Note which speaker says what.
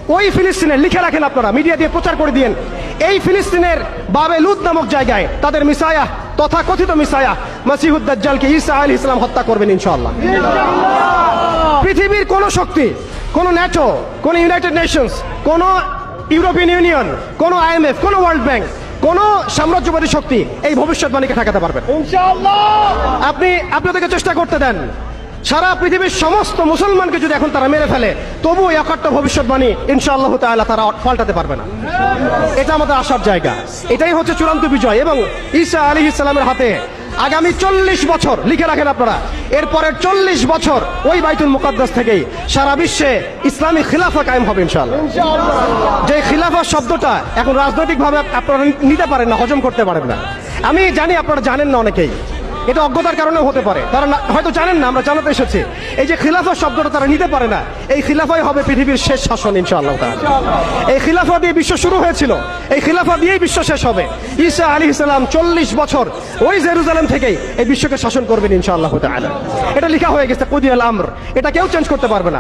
Speaker 1: ওই ফিলিস্তিনে লিখে রাখেন আপনারা, মিডিয়া দিয়ে প্রচার করে দিয়েন, এই ফিলিস্তিনের বাবে লুদ নামক জায়গায় তাদের মিসায়া, তথা কথিত মিসায়া মসিহুদ দাজ্জালকে ঈসা আলাইহিস সালাম হত্যা করবেন ইনশাআল্লাহ। পৃথিবীর কোন শক্তি, কোন ন্যাটো, কোন ইউনাইটেড নেশনস, কোন ইউরোপিয়ান ইউনিয়ন, কোন IMF, কোন ওয়ার্ল্ড ব্যাংক, কোন সাম্রাজ্যবাদী শক্তি এই ভবিষ্যৎবাণীকে ঠেকাতে পারবে ইনশাআল্লাহ। আপনি আপনাদেরকে চেষ্টা করতে দেন, সারা পৃথিবীর সমস্ত মুসলমানকে যদি এখন তারা মেরে ফেলে, তবু একটা ভবিষ্যৎবাণী ইনশাআল্লাহ তাআলা তারা পাল্টাতে পারবে না। এটা আমাদের আশার জায়গা, এটাই হচ্ছে চূড়ান্ত বিজয়। এবং ঈসা আলাইহিস সালামের হাতে আগামী 40 বছর লিখে রাখেন আপনারা, এরপরের 40 বছর ওই বাইতুল মুকাদ্দাস থেকেই সারা বিশ্বে ইসলামী খিলাফা কায়েম হবে ইনশাআল্লাহ। যে খিলাফা শব্দটা এখন রাজনৈতিকভাবে আপনারা নিতে পারেন না, হজম করতে পারেন না। আমি জানি আপনারা জানেন না, অনেকেই এটা অজ্ঞতার কারণে হতে পারে, তারা হয়তো জানেন না, আমরা জানাতে এসেছি। এই যে খিলাফা শব্দটা তারা নিতে পারে না, এই খিলাফাই হবে পৃথিবীর শেষ শাসন ইনশাআল্লাহ তাআলা। এই খিলাফা দিয়ে বিশ্ব শুরু হয়েছিল, এই খিলাফা দিয়েই বিশ্ব শেষ হবে। ঈসা আলাইহিস সালাম 40 বছর ওই জেরুজালেম থেকেই এই বিশ্বকে শাসন করবেন ইনশাআল্লাহ তাআলা। এটা লেখা হয়ে গেছে কুদিয়াল আমর, এটা কেউ চেঞ্জ করতে পারবে না।